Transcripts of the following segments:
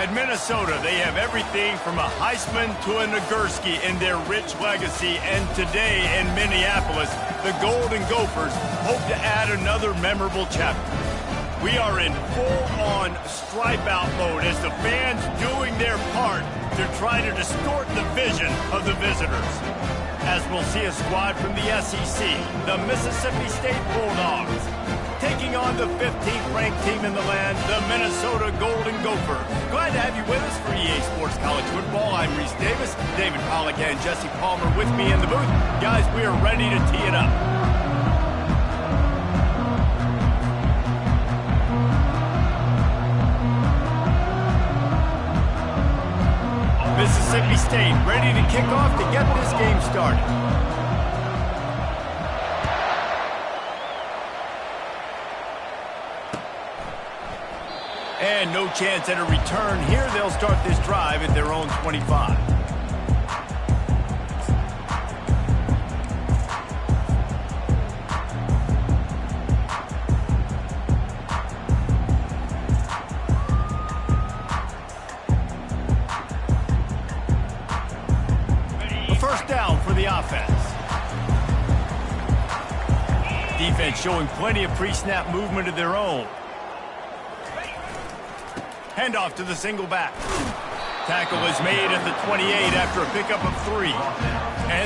At Minnesota, they have everything from a Heisman to a Nagurski in their rich legacy, and today in Minneapolis, the Golden Gophers hope to add another memorable chapter. We are in full-on stripe-out mode as the fans doing their part to try to distort the vision of the visitors. As we'll see a squad from the SEC, the Mississippi State Bulldogs, taking on the 15th ranked team in the land, the Minnesota Golden Gophers. Glad to have you with us for EA Sports College Football. I'm Reese Davis, David Pollack and Jesse Palmer with me in the booth. Guys, we are ready to tee it up. Mississippi State ready to kick off to get this game started. And no chance at a return here. They'll start this drive at their own 25. First down for the offense. Defense showing plenty of pre-snap movement of their own. Handoff to the single back. Tackle is made at the 28 after a pickup of 3.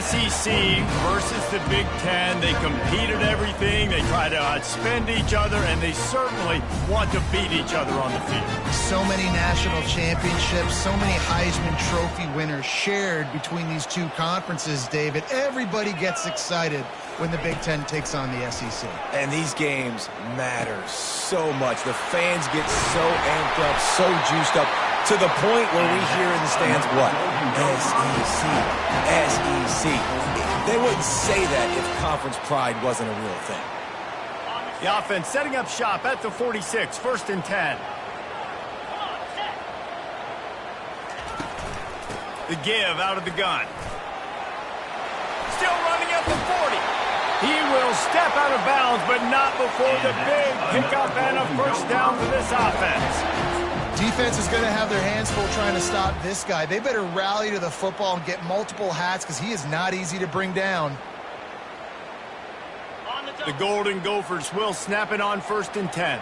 SEC versus the Big Ten. They compete at everything. They try to outspend each other, and they certainly want to beat each other on the field. So many national championships, so many Heisman Trophy winners shared between these two conferences, David. Everybody gets excited when the Big Ten takes on the SEC. And these games matter so much. The fans get so amped up, so juiced up, to the point where we hear in the stands, what? SEC, SEC. They wouldn't say that if conference pride wasn't a real thing. The offense setting up shop at the 46, 1st and 10. The give out of the gun. Still running at the 40. He will step out of bounds, but not before the big pickup and a first down for this offense. Defense is going to have their hands full trying to stop this guy. They better rally to the football and get multiple hats because he is not easy to bring down. The Golden Gophers will snap it on 1st and 10.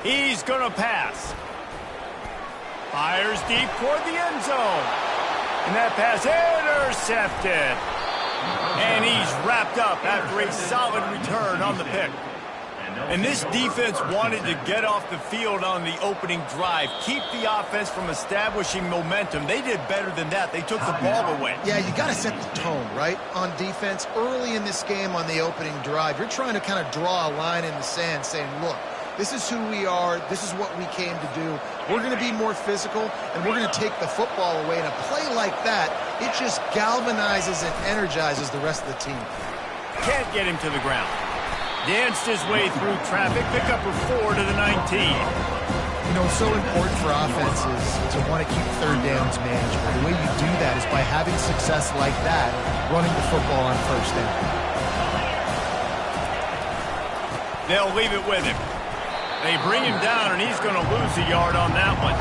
He's going to pass. Fires deep toward the end zone. And that pass intercepted. And he's wrapped up after a solid return on the pick. And this defense wanted to get off the field on the opening drive, keep the offense from establishing momentum. They did better than that. They took the ball away. Yeah, you got to set the tone, right, on defense. Early in this game on the opening drive, you're trying to kind of draw a line in the sand saying, look, this is who we are. This is what we came to do. We're going to be more physical, and we're going to take the football away. And a play like that, it just galvanizes and energizes the rest of the team. Can't get him to the ground. Danced his way through traffic. Pickup of 4 to the 19. You know, it's so important for offenses to want to keep third downs manageable. The way you do that is by having success like that, running the football on first down. They'll leave it with him. They bring him down, and he's going to lose a yard on that one.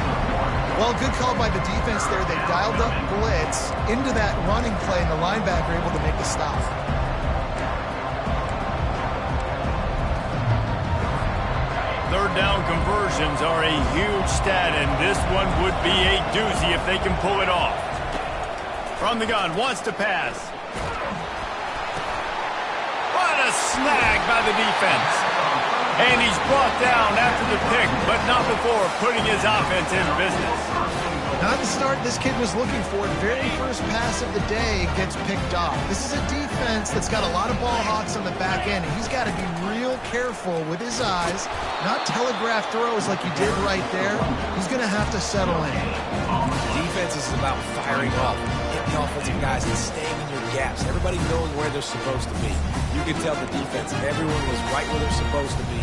Well, good call by the defense there. They dialed up blitz into that running play, and the linebacker able to make the stop. Third down conversions are a huge stat, and this one would be a doozy if they can pull it off. From the gun, wants to pass. What a snag by the defense. And he's brought down after the pick, but not before putting his offense in business. Not the start this kid was looking for. Very first pass of the day gets picked off. This is a defense that's got a lot of ball hawks on the back end, and he's got to be real careful with his eyes, not telegraph throws like he did right there. He's going to have to settle in. Defense is about firing off, hitting the offensive guys, and staying in your gaps. Everybody knowing where they're supposed to be. You can tell the defense, everyone was right where they're supposed to be,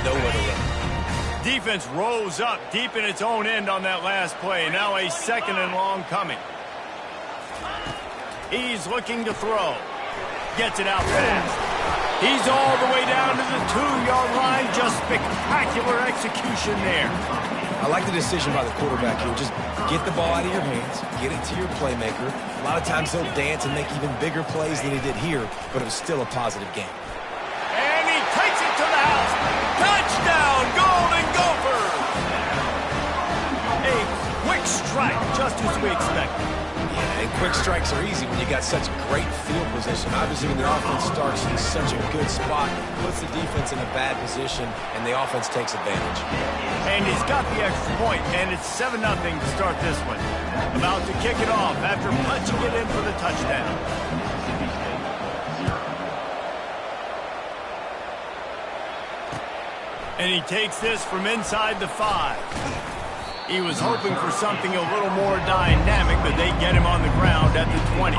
nowhere to run. Defense rose up deep in its own end on that last play. Now a 2nd and long coming. He's looking to throw. Gets it out fast. He's all the way down to the 2-yard line. Just spectacular execution there. I like the decision by the quarterback here. Just get the ball out of your hands, get it to your playmaker. A lot of times he'll dance and make even bigger plays than he did here, but it was still a positive game. And he takes it to the house. Touchdown, Golden Gophers! A quick strike, just as we expected. Yeah, and quick strikes are easy when you got such great field position. Obviously, when the offense starts in such a good spot, puts the defense in a bad position, and the offense takes advantage. And he's got the extra point, and it's 7-0 to start this one. About to kick it off after punching it in for the touchdown. And he takes this from inside the 5. He was hoping for something a little more dynamic, but they get him on the ground at the 20.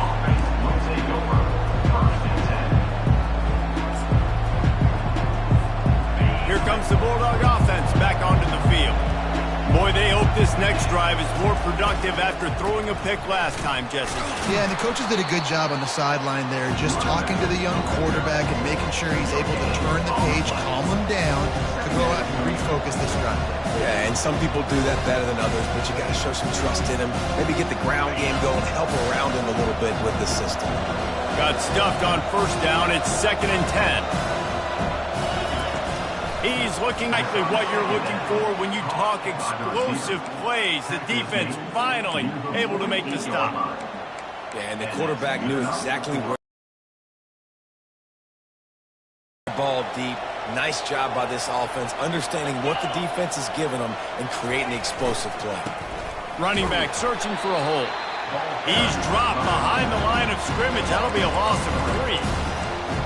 Here comes the Bulldog offense back onto the field. Boy, they hope this next drive is more productive after throwing a pick last time, Jesse. Yeah, and the coaches did a good job on the sideline there, just talking to the young quarterback and making sure he's able to turn the page, calm him down, to go out and refocus this drive. Yeah, and some people do that better than others, but you got to show some trust in him. Maybe get the ground game going, help around him a little bit with the system. Got stuffed on first down. It's 2nd and 10. He's looking exactly what you're looking for when you talk explosive plays. The defense finally able to make the stop. Yeah, and the quarterback knew exactly where the ball deep. Nice job by this offense, understanding what the defense is giving them and creating the explosive play. Running back searching for a hole. He's dropped behind the line of scrimmage. That'll be a loss of 3.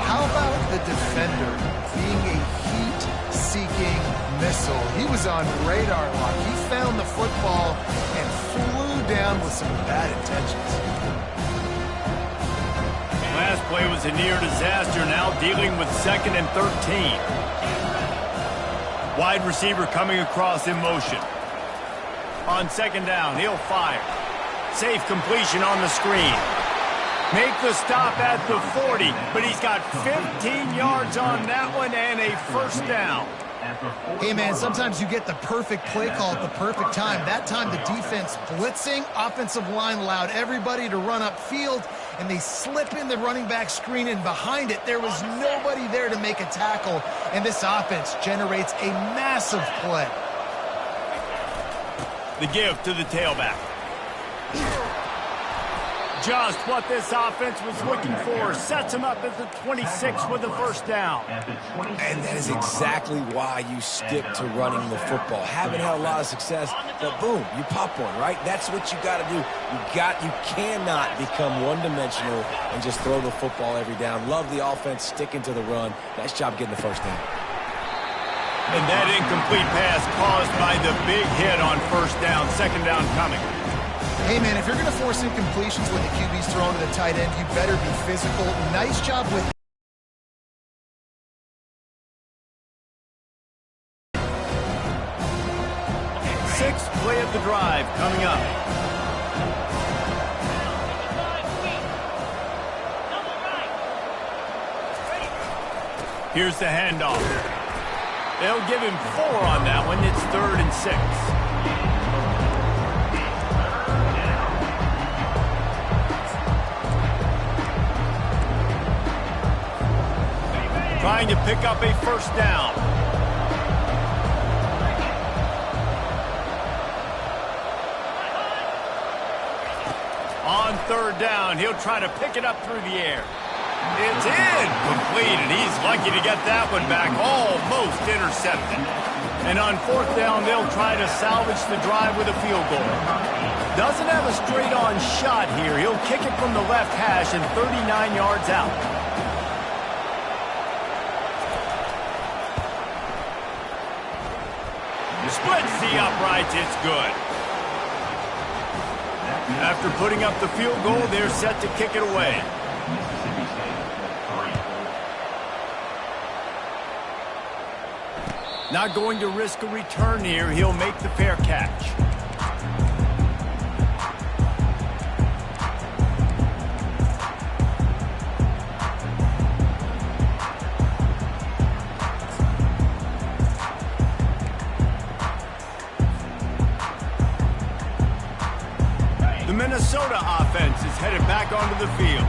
How about the defender being a heat-seeking missile? He was on radar lock. He found the football and flew down with some bad intentions. Last play was a near disaster, now dealing with 2nd and 13. Wide receiver coming across in motion. On 2nd down, he'll fire. Safe completion on the screen. Make the stop at the 40, but he's got 15 yards on that one and a first down. Hey, man, sometimes you get the perfect play call at the perfect time. That time the defense blitzing, offensive line allowed everybody to run upfield, and they slip in the running back screen, and behind it there was nobody there to make a tackle, and this offense generates a massive play. The give to the tailback. Just what this offense was looking for. Sets him up at the 26 with a first down. And that is exactly why you stick to running the football. Haven't had a lot of success, but boom, you pop one, right? That's what you got to do. You cannot become one-dimensional and just throw the football every down. Love the offense sticking to the run. Nice job getting the first down. And that incomplete pass caused by the big hit on first down. 2nd down coming. Hey, man, if you're going to force incompletions when the QB's thrown to the tight end, you better be physical. Nice job with 6th play of the drive coming up. Here's the handoff. They'll give him 4 on that one. It's 3rd and 6. Trying to pick up a first down. On 3rd down, he'll try to pick it up through the air. It's incomplete, and he's lucky to get that one back. Almost intercepted. And on 4th down, they'll try to salvage the drive with a field goal. Doesn't have a straight-on shot here. He'll kick it from the left hash and 39 yards out. Splits the uprights, it's good. After putting up the field goal, they're set to kick it away. Not going to risk a return here. He'll make the fair catch. The Minnesota offense is headed back onto the field.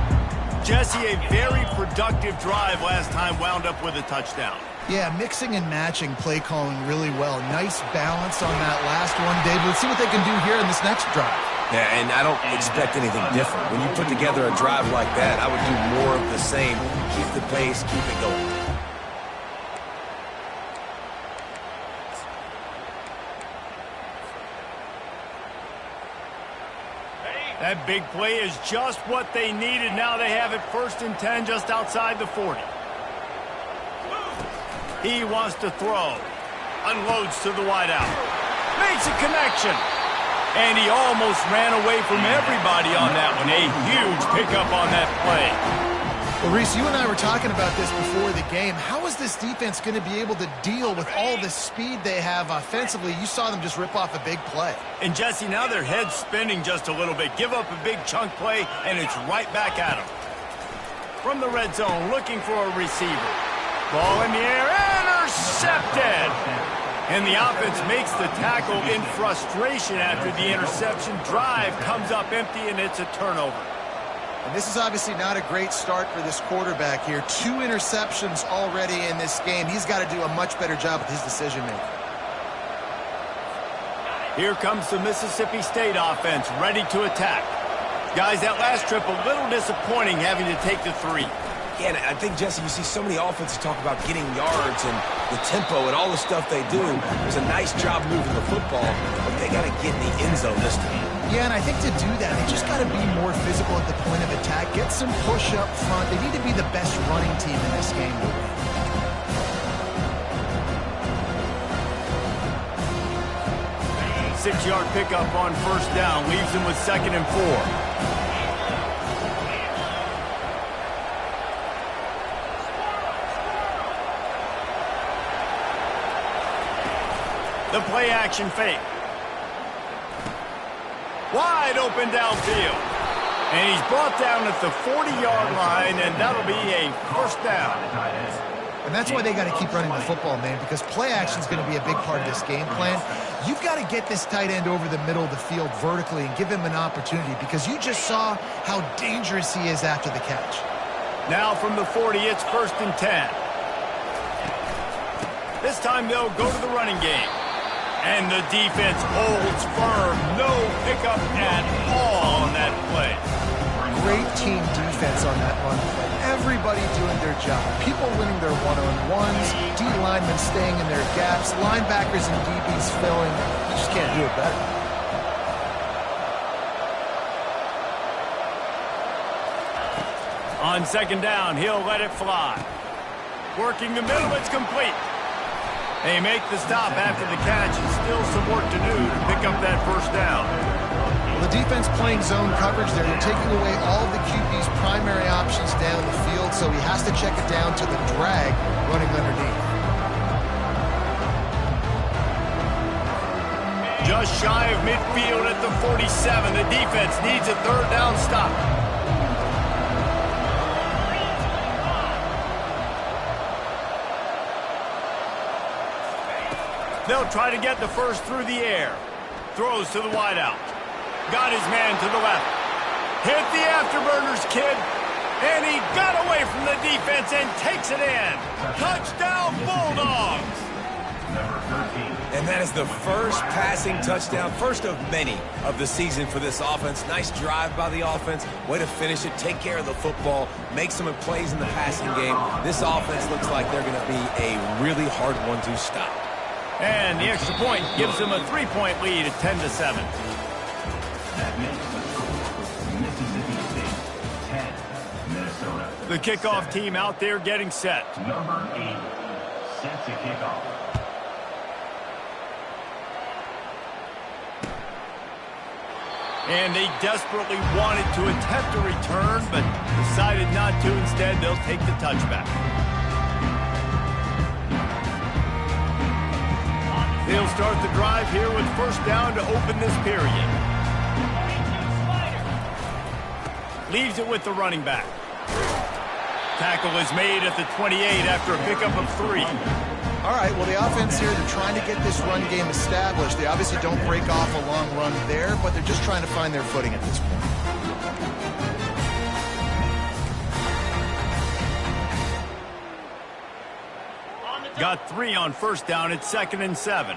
Jesse, a very productive drive last time wound up with a touchdown. Yeah, mixing and matching play calling really well. Nice balance on that last one, Dave. Let's see what they can do here in this next drive. Yeah, and I don't expect anything different. When you put together a drive like that, I would do more of the same. Keep the pace, keep it going. That big play is just what they needed. Now they have it 1st and 10 just outside the 40. He wants to throw. Unloads to the wideout. Makes a connection. And he almost ran away from everybody on that one. A huge pickup on that play. Well, Reese, you and I were talking about this before the game. How is this defense going to be able to deal with all the speed they have offensively? You saw them just rip off a big play. And, Jesse, now their head's spinning just a little bit. Give up a big chunk play, and it's right back at them. From the red zone, looking for a receiver. Ball in the air, intercepted! And the offense makes the tackle in frustration after the interception. Drive comes up empty, and it's a turnover. And this is obviously not a great start for this quarterback here. 2 interceptions already in this game. He's got to do a much better job with his decision-making. Here comes the Mississippi State offense, ready to attack. Guys, that last trip, a little disappointing having to take the 3. Yeah, and I think, Jesse, you see so many offenses talk about getting yards and the tempo and all the stuff they do. There's a nice job moving the football, but they got to get in the end zone this time. Yeah, and I think to do that, they just got to be more physical at the point of attack. Get some push up front. They need to be the best running team in this game to win. Six-yard pickup on 1st down. Leaves him with 2nd and 4. The play-action fake. Wide open downfield. And he's brought down at the 40-yard line, and that'll be a 1st down. And that's why they got to keep running the football, man, because play action is going to be a big part of this game plan. You've got to get this tight end over the middle of the field vertically and give him an opportunity, because you just saw how dangerous he is after the catch. Now from the 40, it's 1st and 10. This time they'll go to the running game. And the defense holds firm. No pickup at all on that play. Great team defense on that run play. Everybody doing their job. People winning their one-on-ones. D linemen staying in their gaps. Linebackers and DBs filling. You just can't do it better. On 2nd down, he'll let it fly. Working the middle, it's complete. They make the stop after the catch, and still some work to do to pick up that 1st down. Well, the defense playing zone coverage there. They're taking away all of the QB's primary options down the field, so he has to check it down to the drag running underneath. Just shy of midfield at the 47. The defense needs a 3rd down stop. They'll try to get the 1st through the air. Throws to the wideout. Got his man to the left. Hit the afterburners, kid. And he got away from the defense and takes it in. Touchdown, Bulldogs. And that is the first passing touchdown, first of many of the season for this offense. Nice drive by the offense. Way to finish it, take care of the football, make some plays in the passing game. This offense looks like they're going to be a really hard one to stop. And the extra point gives them a 3-point lead at 10-7. The kickoff team out there getting set. Number 8, set to kick off. And they desperately wanted to attempt a return, but decided not to. Instead, they'll take the touchback. They'll start the drive here with 1st down to open this period. Leaves it with the running back. Tackle is made at the 28 after a pickup of 3. All right, well, the offense here, they're trying to get this run game established. They obviously don't break off a long run there, but they're just trying to find their footing at this point. Got 3 on first down. It's 2nd and 7.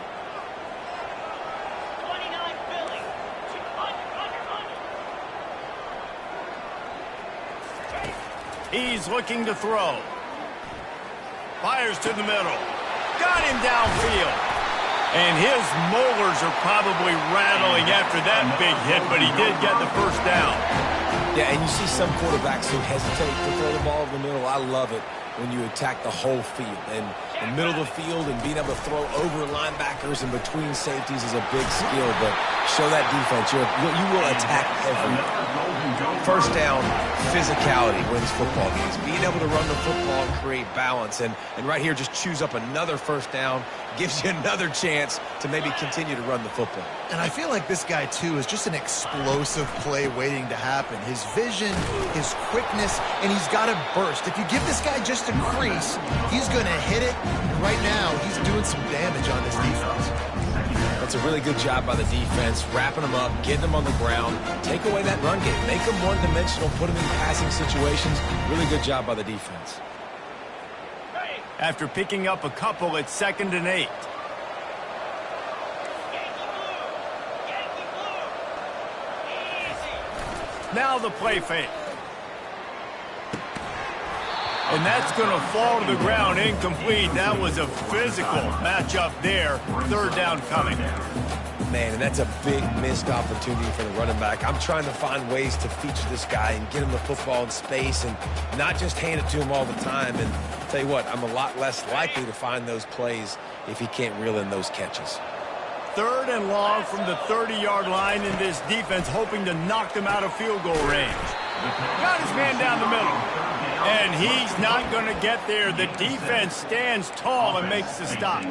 He's looking to throw. Fires to the middle. Got him downfield. And his molars are probably rattling after that big hit, but he did get the first down. Yeah, and you see some quarterbacks who hesitate to throw the ball over the middle. I love it when you attack the whole field. And the middle of the field and being able to throw over linebackers and between safeties is a big skill. But show that defense. You will attack everywhere. First down, physicality wins football games. Being able to run the football and create balance. And right here, just choose up another first down. Gives you another chance to maybe continue to run the football. And I feel like this guy, too, is just an explosive play waiting to happen. His vision, his quickness, and he's got to burst. If you give this guy just a crease, he's going to hit it. And right now, he's doing some damage on this defense. That's a really good job by the defense, wrapping them up, getting them on the ground, take away that run game, make them one-dimensional, put them in passing situations. Really good job by the defense. After picking up a couple, it's 2nd and 8. Now the play fake. And that's going to fall to the ground, incomplete. That was a physical matchup there. 3rd down coming. Man, and that's a big missed opportunity for the running back. I'm trying to find ways to feature this guy and get him the football in space and not just hand it to him all the time. And I'll tell you what, I'm a lot less likely to find those plays if he can't reel in those catches. 3rd and long from the 30-yard line, in this defense hoping to knock them out of field goal range. Got his man down the middle. And he's not going to get there. The defense stands tall and makes the stop.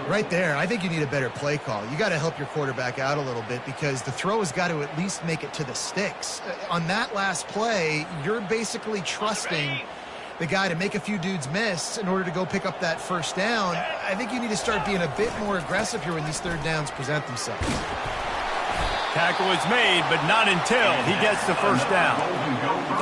Right there, I think you need a better play call. You got to help your quarterback out a little bit because the throw has got to at least make it to the sticks. On that last play, you're basically trusting the guy to make a few dudes miss in order to go pick up that first down. I think you need to start being a bit more aggressive here when these 3rd downs present themselves. Tackle is made, but not until he gets the first down.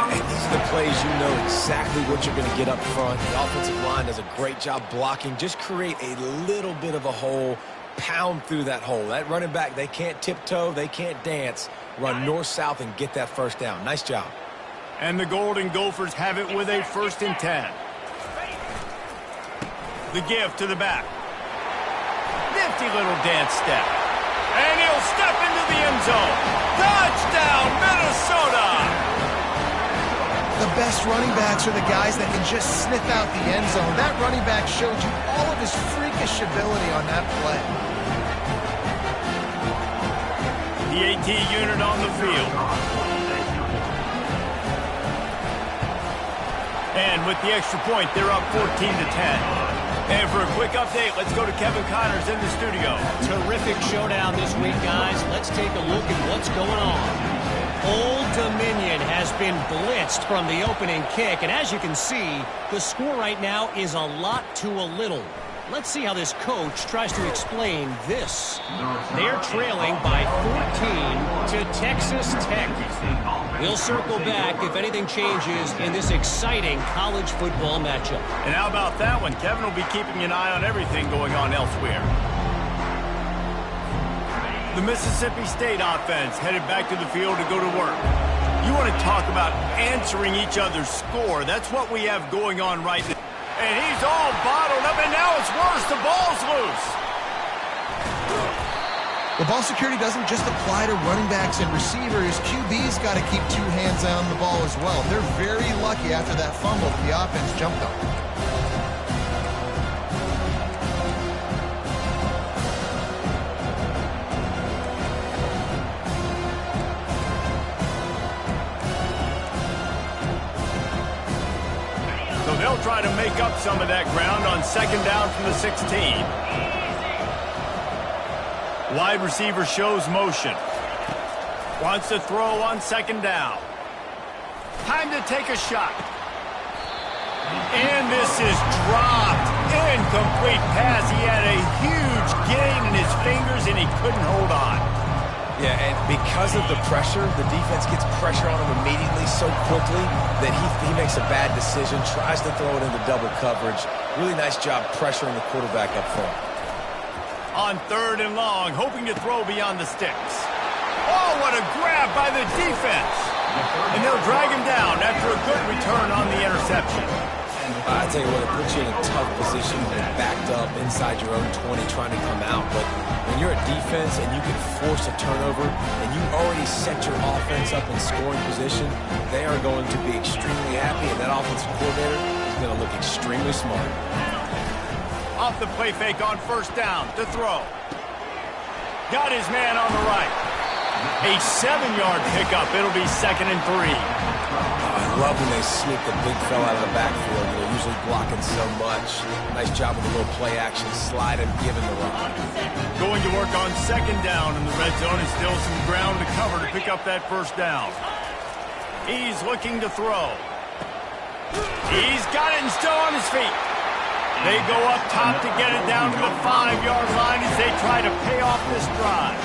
And these are the plays you know exactly what you're going to get up front. The offensive line does a great job blocking. Just create a little bit of a hole, pound through that hole. That running back, they can't tiptoe, they can't dance. Run north-south and get that first down. Nice job. And the Golden Gophers have it with a 1st and 10. The give to the back. Nifty little dance step. And he'll step into the end zone. Touchdown, Minnesota! The best running backs are the guys that can just sniff out the end zone. That running back showed you all of his freakish ability on that play. The AT unit on the field. And with the extra point, they're up 14-10. And for a quick update, let's go to Kevin Connors in the studio. Terrific showdown this week, guys. Let's take a look at what's going on. Old Dominion has been blitzed from the opening kick, and as you can see, the score right now is a lot to a little. Let's see how this coach tries to explain this. They're trailing by 14 to Texas Tech. We'll circle back if anything changes in this exciting college football matchup. And how about that one? Kevin will be keeping an eye on everything going on elsewhere. The Mississippi State offense headed back to the field to go to work. You want to talk about answering each other's score. That's what we have going on right now. And he's all bottled up, and now it's worse. The ball's loose. The ball security doesn't just apply to running backs and receivers. QB's got to keep 2 hands on the ball as well. They're very lucky after that fumble that the offense jumped on. So they'll try to make up some of that ground on 2nd down from the 16. Wide receiver shows motion. Wants to throw on 2nd down. Time to take a shot. And this is dropped Incomplete pass. He had a huge gain in his fingers, and he couldn't hold on. Yeah, and because of the pressure, the defense gets pressure on him immediately so quickly that he makes a bad decision, tries to throw it into double coverage. Really nice job pressuring the quarterback up front. On 3rd and long, hoping to throw beyond the sticks. Oh, what a grab by the defense. And they'll drag him down after a good return on the interception. I tell you what, it puts you in a tough position when you're backed up inside your own 20 trying to come out. But when you're a defense and you can force a turnover and you already set your offense up in scoring position, they are going to be extremely happy, and that offensive coordinator is going to look extremely smart. Off the play fake on 1st down to throw. Got his man on the right. A 7-yard pickup. It'll be 2nd and 3. I love when they sneak the big fella out of the backfield. They're usually blocking so much. Nice job with a little play action, slide and give him the rock. Going to work on 2nd down in the red zone, and still some ground to cover to pick up that 1st down. He's looking to throw. He's got it and still on his feet. They go up top to get it down to the 5-yard line as they try to pay off this drive.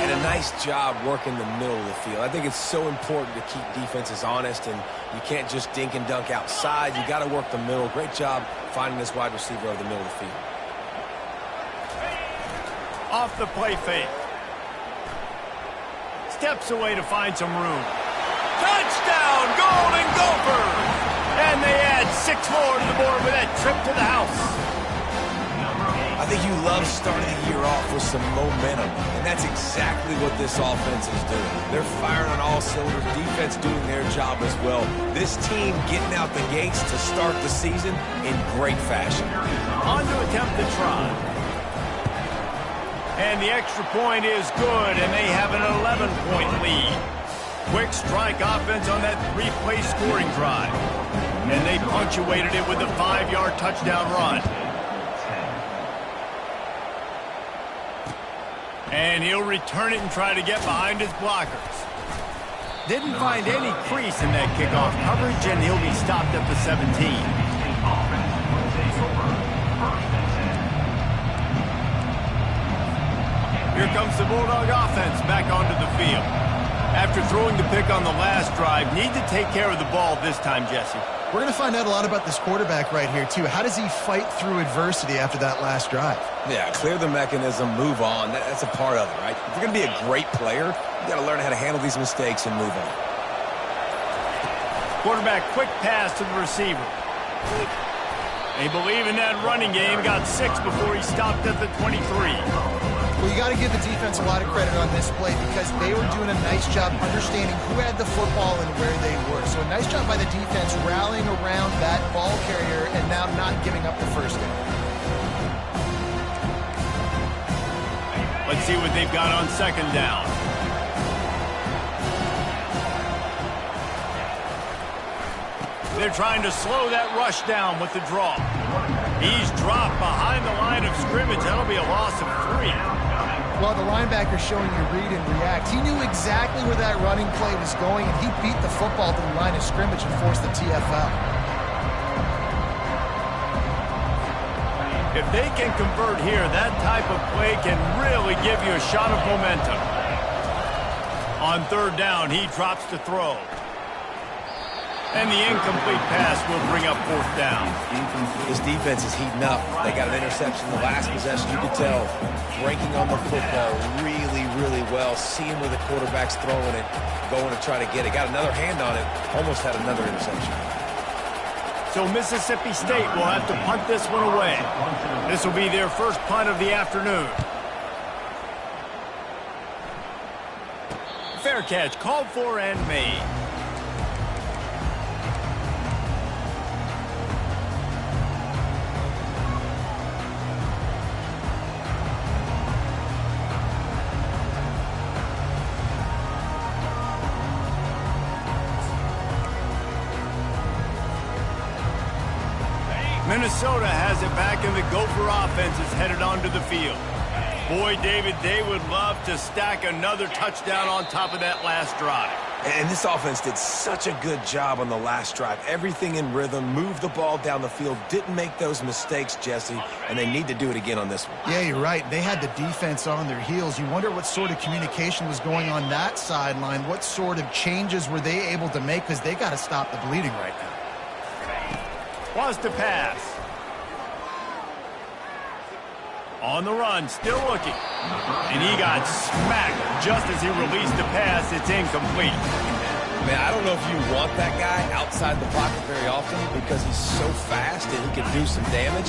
And a nice job working the middle of the field. I think it's so important to keep defenses honest, and you can't just dink and dunk outside. You got to work the middle. Great job finding this wide receiver over the middle of the field. Off the play fake. Steps away to find some room. Touchdown, Golden Gophers! And they add 6 more to the board with that trip to the house. I think you love starting the year off with some momentum, and that's exactly what this offense is doing. They're firing on all cylinders, defense doing their job as well. This team getting out the gates to start the season in great fashion. On to attempt the try. And the extra point is good, and they have an 11-point lead. Quick strike offense on that 3-play scoring drive. And they punctuated it with a 5-yard touchdown run. And he'll return it and try to get behind his blockers. Didn't find any crease in that kickoff coverage, and he'll be stopped at the 17. Here comes the Bulldog offense back onto the field. After throwing the pick on the last drive, need to take care of the ball this time, Jesse. We're going to find out a lot about this quarterback right here, too. How does he fight through adversity after that last drive? Yeah, clear the mechanism, move on. That's a part of it, right? If you're going to be a great player, you got to learn how to handle these mistakes and move on. Quarterback quick pass to the receiver. They believe in that running game. Got 6 before he stopped at the 23. Well, you got to give the defense a lot of credit on this play because they were doing a nice job understanding who had the football and where they were. So a nice job by the defense rallying around that ball carrier and now not giving up the 1st down. Let's see what they've got on 2nd down. They're trying to slow that rush down with the draw. He's dropped behind the line of scrimmage. That'll be a loss of 3. Well, the linebacker's showing you read and react. He knew exactly where that running play was going, and he beat the football to the line of scrimmage and forced the TFL. If they can convert here, that type of play can really give you a shot of momentum. On 3rd down, he drops to throw. And the incomplete pass will bring up 4th down. This defense is heating up. They got an interception the last possession. You could tell breaking on the football really, really well. Seeing where the quarterback's throwing it, going to try to get it. Got another hand on it. Almost had another interception. So Mississippi State will have to punt this one away. This will be their first punt of the afternoon. Fair catch called for and made. Minnesota has it back, and the Gopher offense is headed onto the field. Boy, David, they would love to stack another touchdown on top of that last drive. And this offense did such a good job on the last drive. Everything in rhythm, moved the ball down the field, didn't make those mistakes, Jesse, and they need to do it again on this one. Yeah, you're right. They had the defense on their heels. You wonder what sort of communication was going on that sideline. What sort of changes were they able to make, because they got to stop the bleeding right now. Wants to pass. On the run, still looking. And he got smacked just as he released the pass. It's incomplete. Man, I don't know if you want that guy outside the pocket very often because he's so fast and he can do some damage,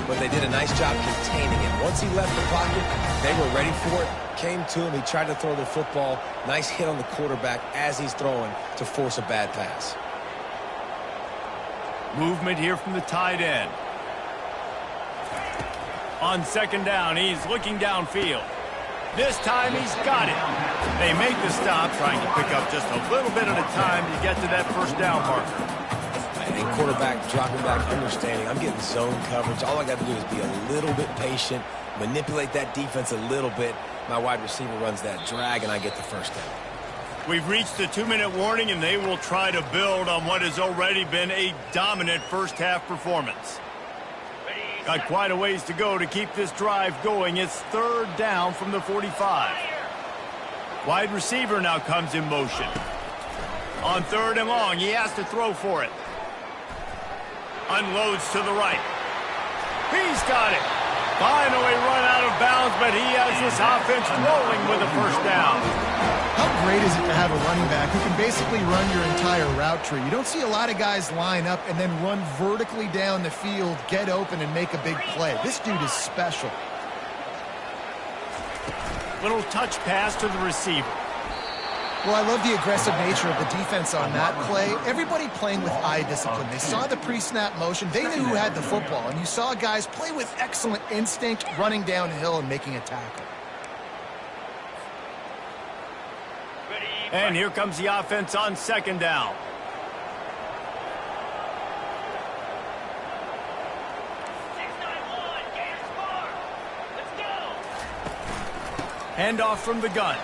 but they did a nice job containing him. Once he left the pocket, they were ready for it, came to him, he tried to throw the football. Nice hit on the quarterback as he's throwing to force a bad pass. Movement here from the tight end. On second down, he's looking downfield. This time he's got it. They make the stop, trying to pick up just a little bit at a time to get to that first down marker. And quarterback dropping back, understanding I'm getting zone coverage. All I got to do is be a little bit patient, manipulate that defense a little bit. My wide receiver runs that drag, and I get the first down. We've reached the 2-minute warning, and they will try to build on what has already been a dominant first-half performance. Got quite a ways to go to keep this drive going. It's third down from the 45. Wide receiver now comes in motion. On third and long, he has to throw for it. Unloads to the right. He's got it. Finally run out of bounds, but he has this offense rolling with a first down. How great is it to have a running back who can basically run your entire route tree? You don't see a lot of guys line up and then run vertically down the field, get open, and make a big play. This dude is special. Little touch pass to the receiver. Well, I love the aggressive nature of the defense on that play. Everybody playing with eye discipline. They saw the pre-snap motion. They knew who had the football. And you saw guys play with excellent instinct, running downhill and making a tackle. And here comes the offense on second down. Handoff from the gun.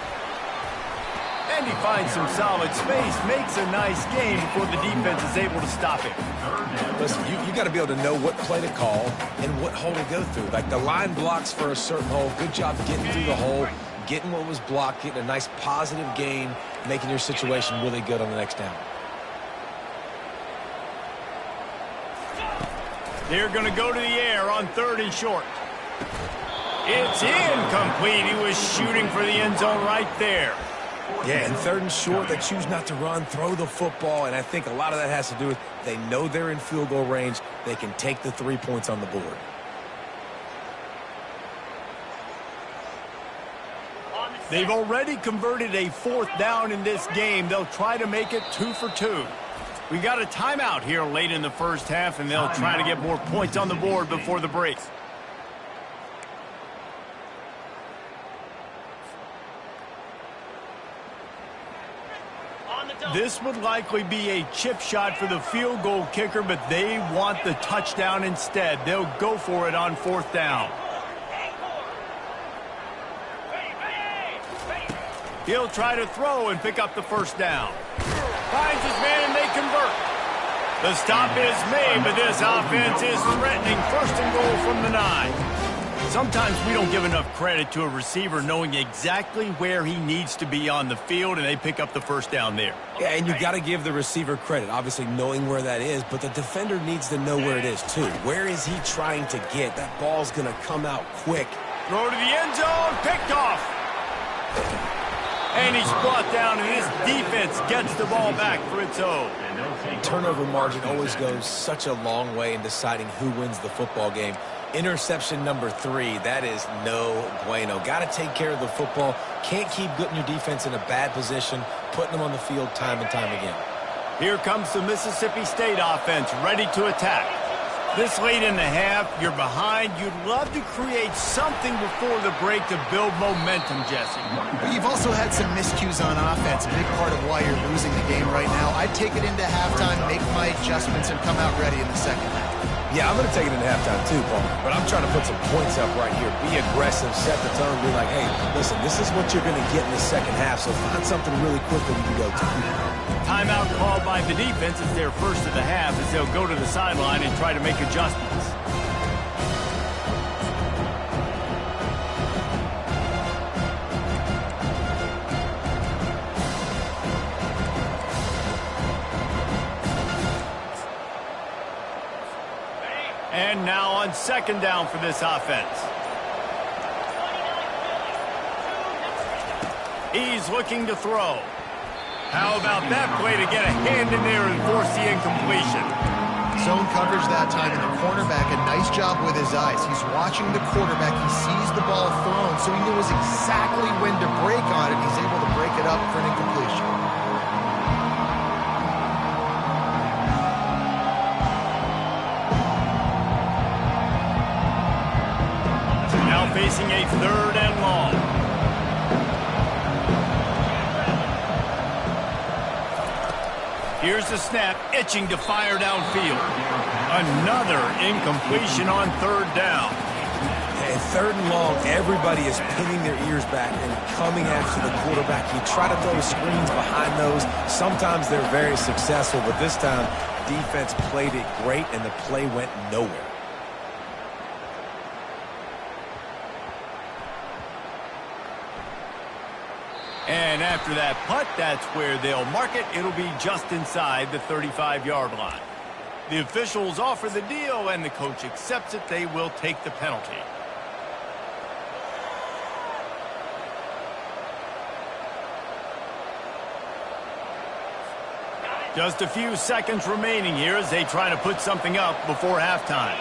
And he finds some solid space, makes a nice gain before the defense is able to stop him. Listen, you got to be able to know what play to call and what hole to go through. Like the line blocks for a certain hole. Good job getting through the hole, getting what was blocked, getting a nice positive gain, making your situation really good on the next down. They're going to go to the air on third and short. It's incomplete. He was shooting for the end zone right there. Yeah, and third and short, they choose not to run, throw the football, and I think a lot of that has to do with they know they're in field goal range. They can take the 3 points on the board. They've already converted a fourth down in this game. They'll try to make it 2 for 2. We got a timeout here late in the first half, and they'll try to get more points on the board before the break. This would likely be a chip shot for the field goal kicker, but they want the touchdown instead. They'll go for it on fourth down. He'll try to throw and pick up the first down. Finds his man and they convert. The stop is made, but this offense is threatening first and goal from the 9. Sometimes we don't give enough credit to a receiver knowing exactly where he needs to be on the field, and they pick up the first down there. Yeah, and you got to give the receiver credit, obviously knowing where that is, but the defender needs to know where it is too. Where is he trying to get? That ball's going to come out quick. Throw to the end zone, picked off. And he's brought down, and this defense gets the ball back for its own. Turnover margin always goes such a long way in deciding who wins the football game. Interception number 3, that is no bueno. Got to take care of the football. Can't keep putting your defense in a bad position, putting them on the field time and time again. Here comes the Mississippi State offense, ready to attack. This late in the half, you're behind. You'd love to create something before the break to build momentum, Jesse. But you've also had some miscues on offense, a big part of why you're losing the game right now. I'd take it into halftime, make my adjustments, and come out ready in the second half. Yeah, I'm going to take it in halftime too, Paul. But I'm trying to put some points up right here. Be aggressive, set the tone, be like, hey, listen, this is what you're going to get in the second half, so find something really quick that we can go to. Timeout called by the defense. It's their first of the half as they'll go to the sideline and try to make adjustments. And now on second down for this offense. He's looking to throw. How about that play to get a hand in there and force the incompletion? Zone coverage that time, and the cornerback, a nice job with his eyes. He's watching the quarterback. He sees the ball thrown, so he knows exactly when to break on it. He's able to break it up for an incompletion. Now facing a third and long. Here's the snap, itching to fire downfield. Another incompletion on third down. And third and long, everybody is pinning their ears back and coming after the quarterback. You try to throw screens behind those. Sometimes they're very successful, but this time, defense played it great, and the play went nowhere. And after that punt, that's where they'll mark it. It'll be just inside the 35-yard line. The officials offer the deal, and the coach accepts it. They will take the penalty. Just a few seconds remaining here as they try to put something up before halftime.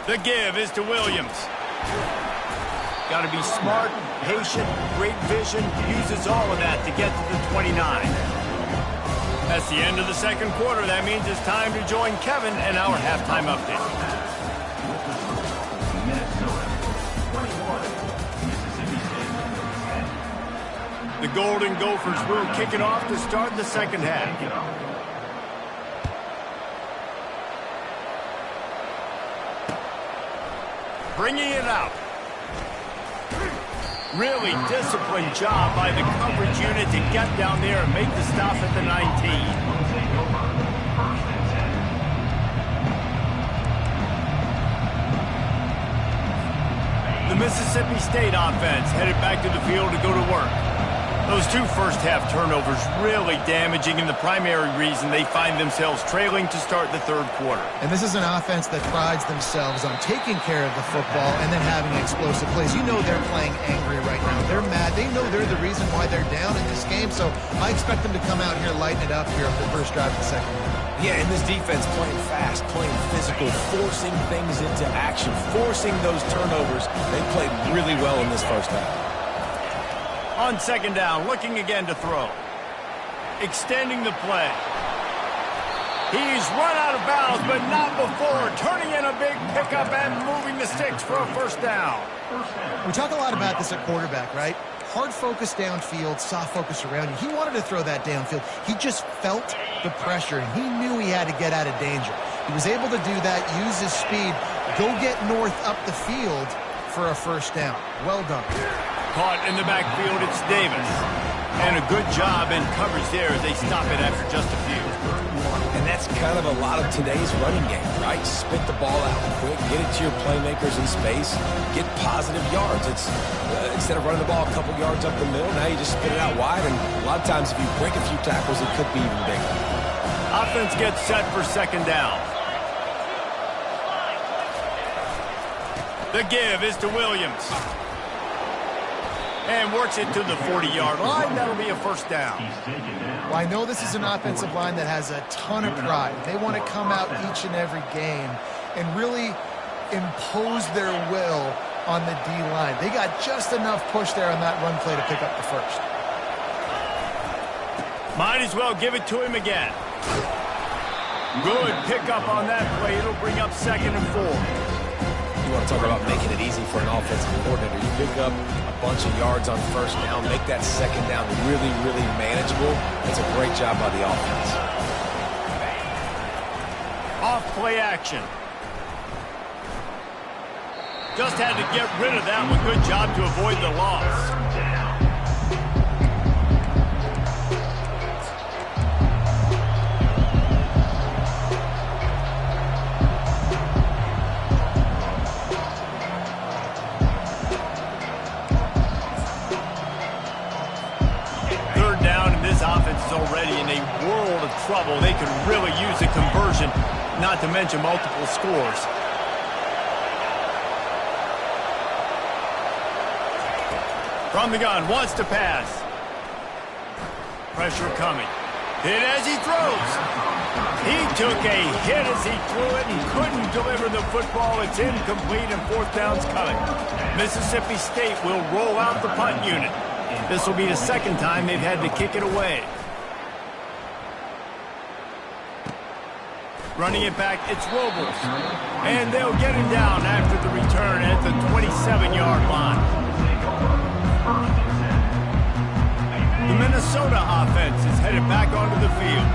The give is to Williams. Got to be smart, patient, great vision, uses all of that to get to the 29. That's the end of the second quarter. That means it's time to join Kevin and our halftime update. The Golden Gophers will kick it off to start the second half. Bringing it out. Really disciplined job by the coverage unit to get down there and make the stop at the 19. The Mississippi State offense headed back to the field to go to work. Those two first-half turnovers really damaging, and the primary reason they find themselves trailing to start the third quarter. And this is an offense that prides themselves on taking care of the football and then having explosive plays. You know they're playing angry right now. They're mad. They know they're the reason why they're down in this game, so I expect them to come out here, lighten it up here for the first drive of the second half. Yeah, and this defense playing fast, playing physical, forcing things into action, forcing those turnovers. They played really well in this first half. On second down, looking again to throw. Extending the play. He's run out of bounds, but not before. Turning in a big pickup and moving the sticks for a first down. We talk a lot about this at quarterback, right? Hard focus downfield, soft focus around you. He wanted to throw that downfield. He just felt the pressure, and he knew he had to get out of danger. He was able to do that, use his speed, go get north up the field for a first down. Well done. Caught in the backfield, it's Davis. And a good job in coverage there as they stop it after just a few. And that's kind of a lot of today's running game, right? Spit the ball out quick, get it to your playmakers in space, get positive yards. It's instead of running the ball a couple yards up the middle, now you just spit it out wide, and a lot of times if you break a few tackles, it could be even bigger. Offense gets set for second down. The give is to Williams. And works it to the 40-yard line. That'll be a first down. Well, I know this is an offensive line that has a ton of pride. They want to come out each and every game and really impose their will on the D-line. They got just enough push there on that run play to pick up the first. Might as well give it to him again. Good pickup on that play. It'll bring up second and 4. want to talk about making it easy for an offensive coordinator. You pick up a bunch of yards on first down, make that second down really, really manageable. That's a great job by the offense. Off play action. Just had to get rid of that one. Good job to avoid the loss. Third down, and this offense is already in a world of trouble. They could really use a conversion, not to mention multiple scores. From the gun, wants to pass. Pressure coming. Hit as he throws. He took a hit as he threw it and couldn't deliver the football. It's incomplete and fourth down's coming. Mississippi State will roll out the punt unit. This will be the second time they've had to kick it away. Running it back, it's Robles. And they'll get him down after the return at the 27-yard line. The Minnesota offense is headed back onto the field.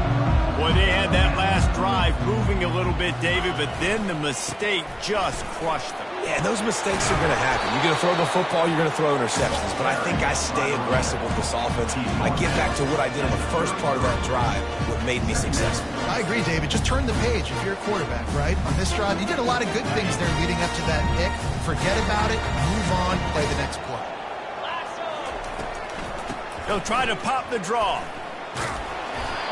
Boy, they had that last drive moving a little bit, David, but then the mistake just crushed them. Yeah, those mistakes are going to happen. You're going to throw the football, you're going to throw interceptions. But I think I stay aggressive with this offense. I get back to what I did on the first part of that drive, what made me successful. I agree, David. Just turn the page if you're a quarterback, right? On this drive, you did a lot of good things there leading up to that pick. Forget about it, move on, play the next play. He'll try to pop the draw.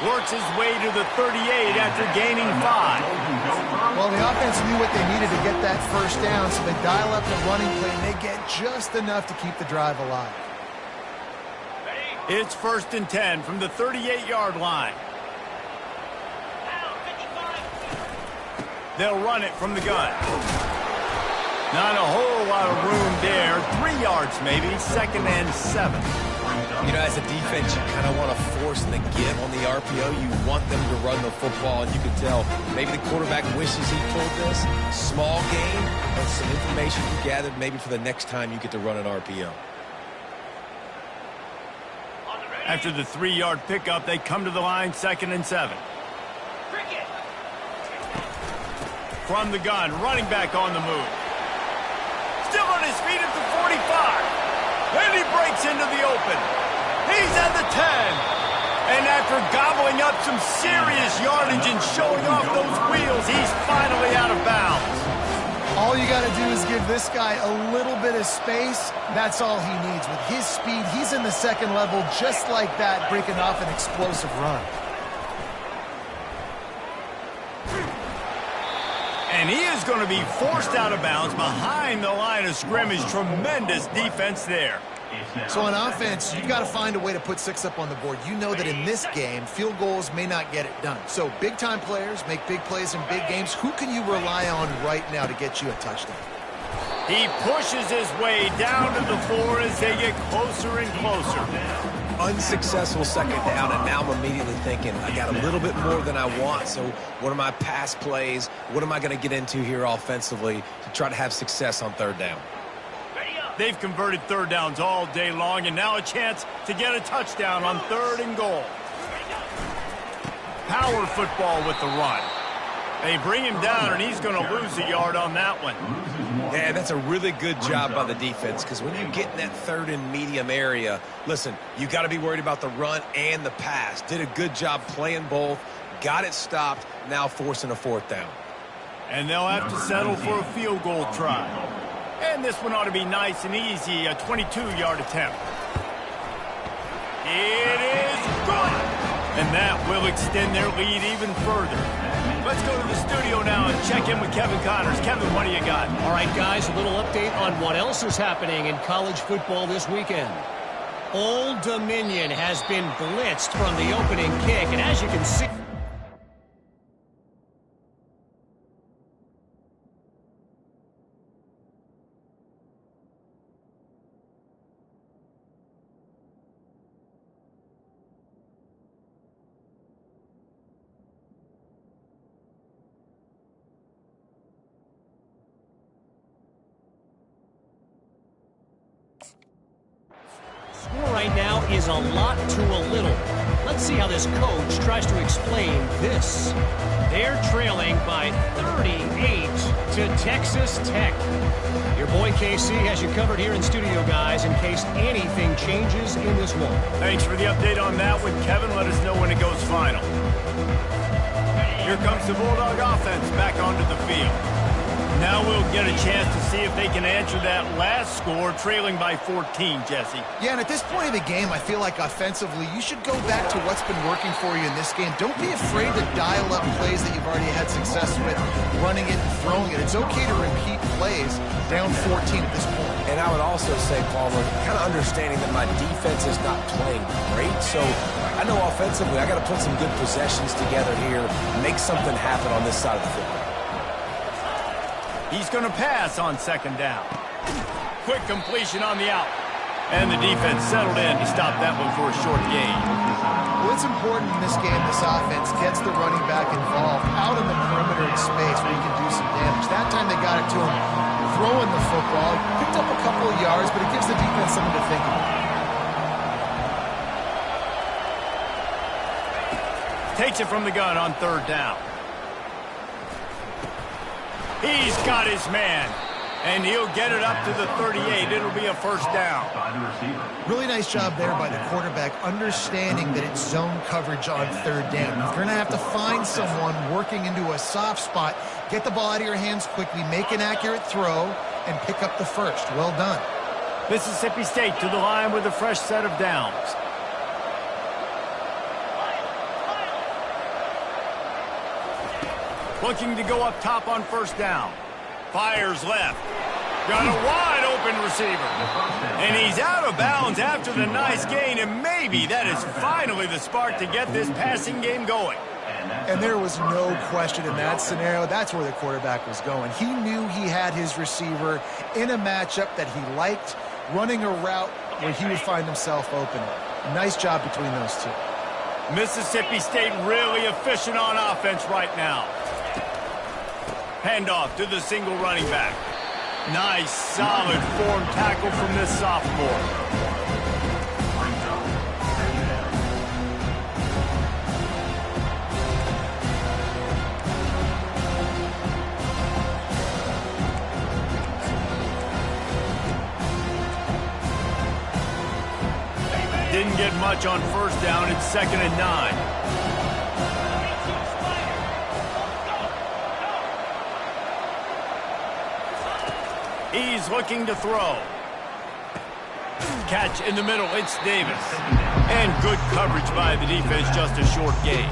Works his way to the 38 after gaining 5. Well, the offense knew what they needed to get that first down, so they dial up the running play, and they get just enough to keep the drive alive. It's 1st and 10 from the 38-yard line. They'll run it from the gun. Not a whole lot of room there. 3 yards maybe, 2nd and 7. You know, as a defense, you kind of want to force the give on the RPO. You want them to run the football, and you can tell maybe the quarterback wishes he pulled this. Small gain, but some information you gathered maybe for the next time you get to run an RPO. After the 3-yard pickup, they come to the line, 2nd and 7. From the gun, running back on the move. Still on his feet at the 45. And he breaks into the open. He's at the 10. And after gobbling up some serious yardage and showing off those wheels, he's finally out of bounds. All you got to do is give this guy a little bit of space. That's all he needs. With his speed, he's in the second level just like that, breaking off an explosive run. And he is going to be forced out of bounds behind the line of scrimmage. Tremendous defense there. So on offense, you've got to find a way to put 6 up on the board. You know that in this game, field goals may not get it done. So big-time players make big plays in big games. Who can you rely on right now to get you a touchdown? He pushes his way down to the floor as they get closer and closer. Unsuccessful second down, and now I'm immediately thinking, I got a little bit more than I want, so what are my pass plays? What am I going to get into here offensively to try to have success on third down? They've converted third downs all day long, and now a chance to get a touchdown on 3rd and goal. Power football with the run. They bring him down, and he's going to lose a yard on that one. Yeah, that's a really good job by the defense, because when you get in that 3rd and medium area, listen, you got to be worried about the run and the pass. Did a good job playing both, got it stopped, now forcing a 4th down. And they'll have to settle for a field goal try. And this one ought to be nice and easy, a 22-yard attempt. It is good! And that will extend their lead even further. Let's go to the studio now and check in with Kevin Connors. Kevin, what do you got? All right, guys, a little update on what else is happening in college football this weekend. Old Dominion has been blitzed from the opening kick, and as you can see... is a lot to a little. Let's see how this coach tries to explain this. They're trailing by 38 to Texas Tech. Your boy KC has you covered here in studio, guys, in case anything changes in this one. Thanks for the update on that one, Kevin. Let us know when it goes final. Here comes the Bulldog offense back onto the field. Now we'll get a chance to see if they can answer that last score, trailing by 14, Jesse. Yeah, and at this point of the game, I feel like offensively, you should go back to what's been working for you in this game. Don't be afraid to dial up plays that you've already had success with, running it and throwing it. It's okay to repeat plays down 14 at this point. And I would also say, Palmer, kind of understanding that my defense is not playing great, so I know offensively I got to put some good possessions together here, make something happen on this side of the football. He's going to pass on second down. Quick completion on the out. And the defense settled in to stop that one for a short gain. Well, it's important in this game, this offense gets the running back involved out in the perimeter in space where he can do some damage. That time they got it to him throwing the football. Picked up a couple of yards, but it gives the defense something to think about. Takes it from the gun on third down. He's got his man, and he'll get it up to the 38. It'll be a first down. Really nice job there by the quarterback, understanding that it's zone coverage on third down. You're going to have to find someone working into a soft spot, get the ball out of your hands quickly, make an accurate throw, and pick up the first. Well done. Mississippi State to the line with a fresh set of downs. Looking to go up top on first down. Fires left. Got a wide open receiver. And he's out of bounds after the nice gain, and maybe that is finally the spark to get this passing game going. And there was no question in that scenario. That's where the quarterback was going. He knew he had his receiver in a matchup that he liked, running a route where he would find himself open. Nice job between those two. Mississippi State really efficient on offense right now. Handoff to the single running back. Nice, solid form tackle from this sophomore. Didn't get much on first down. It's 2nd and 9. He's looking to throw. Catch in the middle. It's Davis. And good coverage by the defense, just a short gain.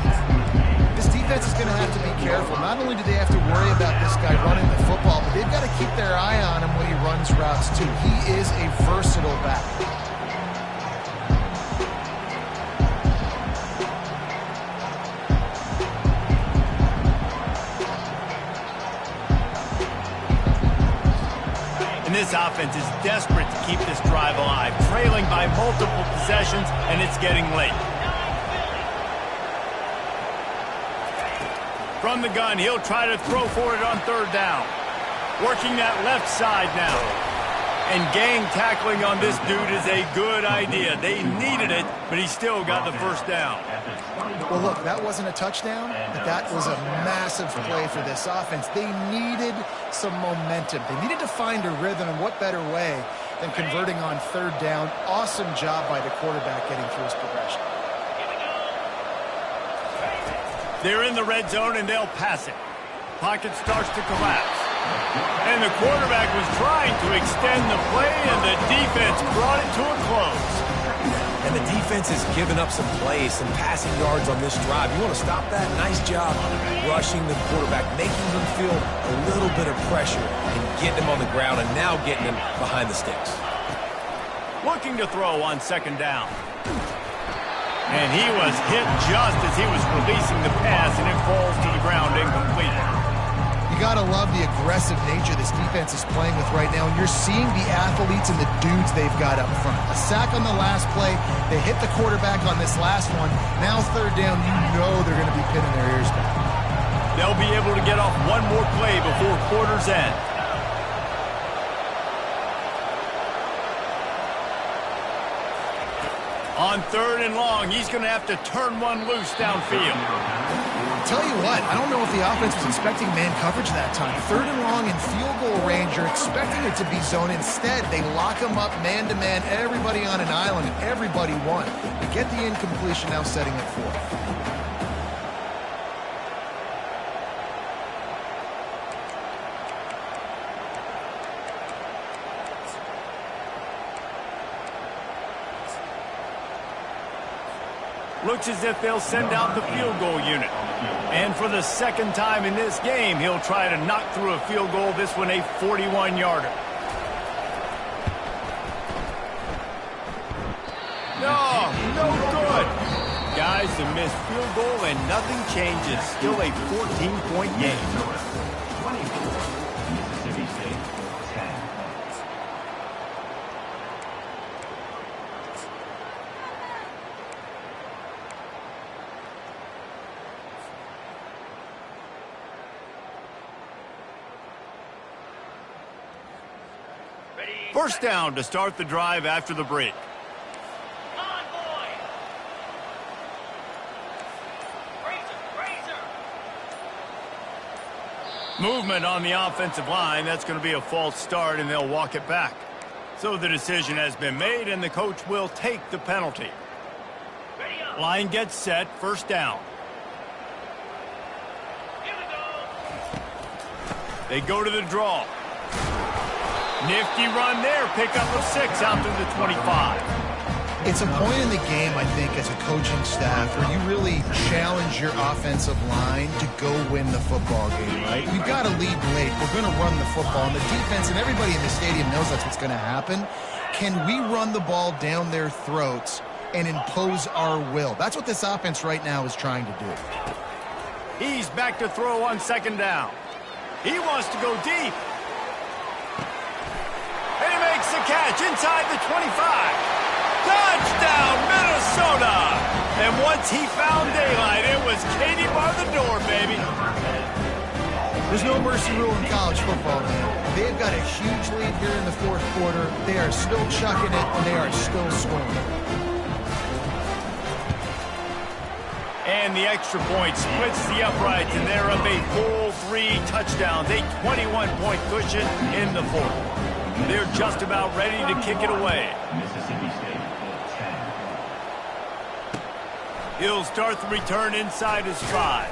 This defense is going to have to be careful. Not only do they have to worry about this guy running the football, but they've got to keep their eye on him when he runs routes, too. He is a versatile back. This offense is desperate to keep this drive alive, trailing by multiple possessions, and it's getting late. From the gun, he'll try to throw for it on third down. Working that left side now. And gang tackling on this dude is a good idea. They needed it, but he still got the first down. Well, look, that wasn't a touchdown, but that was a massive play for this offense. They needed some momentum. They needed to find a rhythm, and what better way than converting on third down. Awesome job by the quarterback getting through his progression. They're in the red zone, and they'll pass it. Pocket starts to collapse. And the quarterback was trying to extend the play, and the defense brought it to a close. And the defense has given up some plays, some passing yards on this drive. You want to stop that? Nice job rushing the quarterback, making him feel a little bit of pressure and getting him on the ground, and now getting him behind the sticks. Looking to throw on second down. And he was hit just as he was releasing the pass, and it falls to the ground incomplete. You got to love the aggressive nature this defense is playing with right now, and you're seeing the athletes and the dudes they've got up front. A sack on the last play. They hit the quarterback on this last one. Now third down, you know they're going to be pinning their ears back. They'll be able to get off one more play before quarter's end. On 3rd and long, he's going to have to turn one loose downfield. Tell you what, I don't know if the offense was expecting man coverage that time. 3rd and long in field goal range, you're expecting it to be zone. Instead, they lock him up man-to-man, everybody on an island, and everybody won. They get the incompletion, now setting it 4th. Looks as if they'll send out the field goal unit. And for the 2nd time in this game, he'll try to knock through a field goal, this one a 41-yarder. No good. Guys, a missed field goal and nothing changes. Still a 14-point game. 24, Mississippi State, 10. First down to start the drive after the break. Movement on the offensive line. That's going to be a false start, and they'll walk it back. So the decision has been made, and the coach will take the penalty. Line gets set. First down. They go to the draw. Nifty run there. Pickup of 6 out to the 25. It's a point in the game, I think, as a coaching staff where you really challenge your offensive line to go win the football game, right? We've got to lead late. We're going to run the football. And the defense and everybody in the stadium knows that's what's going to happen. Can we run the ball down their throats and impose our will? That's what this offense right now is trying to do. He's back to throw on 2nd down. He wants to go deep. And he makes the catch inside the 25. Touchdown, Minnesota! And once he found daylight, it was Katie bar the door, baby. There's no mercy rule in college football, man. They've got a huge lead here in the 4th quarter. They are still chucking it, and they are still scoring. And the extra point splits the uprights, and they're up a full 3 touchdowns, a 21-point cushion in the 4th. They're just about ready to kick it away. Mississippi State, 10. He'll start the return inside his 5.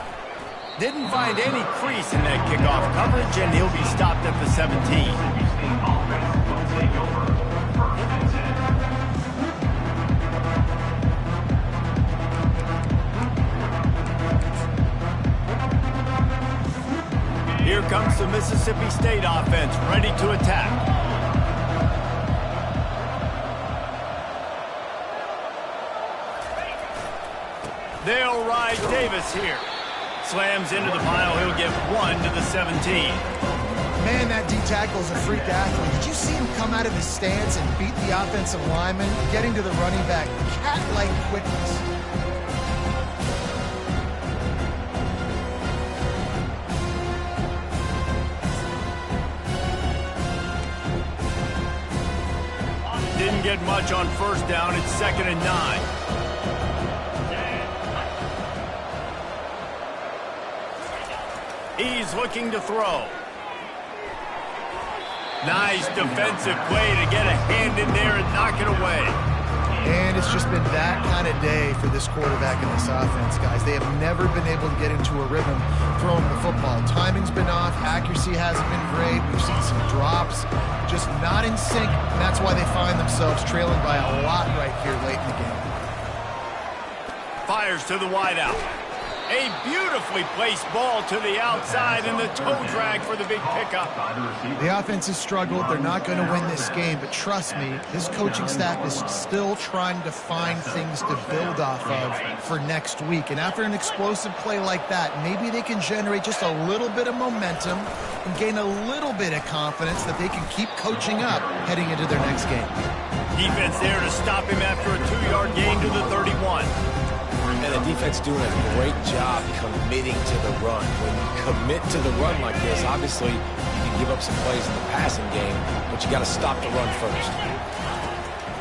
Didn't find any crease in that kickoff coverage, and he'll be stopped at the 17. Mississippi State offense will take over 1st and 10. Here comes the Mississippi State offense, ready to attack. They'll ride Davis here. Slams into the pile. He'll get 1 to the 17. Man, that D-tackle is a freak athlete. Did you see him come out of his stance and beat the offensive lineman, getting to the running back? Cat-like quickness. Didn't get much on 1st down. It's 2nd and 9. He's looking to throw. Nice defensive play to get a hand in there and knock it away. And it's just been that kind of day for this quarterback and this offense, guys. They have never been able to get into a rhythm throwing the football. Timing's been off. Accuracy hasn't been great. We've seen some drops. Just not in sync, and that's why they find themselves trailing by a lot right here late in the game. Fires to the wideout. A beautifully placed ball to the outside, and the toe drag for the big pickup. The offense has struggled. They're not going to win this game, but trust me, this coaching staff is still trying to find things to build off of for next week. And after an explosive play like that, maybe they can generate just a little bit of momentum and gain a little bit of confidence that they can keep coaching up heading into their next game. Defense there to stop him after a 2-yard gain to the 31. And the defense doing a great job committing to the run. When you commit to the run like this, obviously you can give up some plays in the passing game, but you got to stop the run first.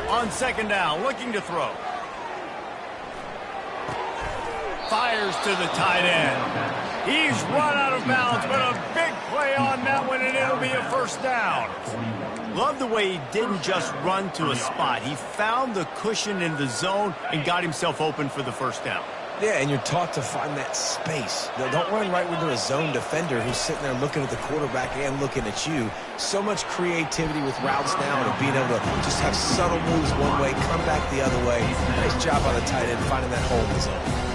On 2nd down, looking to throw. Fires to the tight end. He's run out of bounds, but a big play on that one, and it'll be a first down. Love the way he didn't just run to a spot. He found the cushion in the zone and got himself open for the first down. Yeah, and you're taught to find that space. Don't run right into a zone defender who's sitting there looking at the quarterback and looking at you. So much creativity with routes now and being able to just have subtle moves one way, come back the other way. Nice job by the tight end finding that hole in the zone.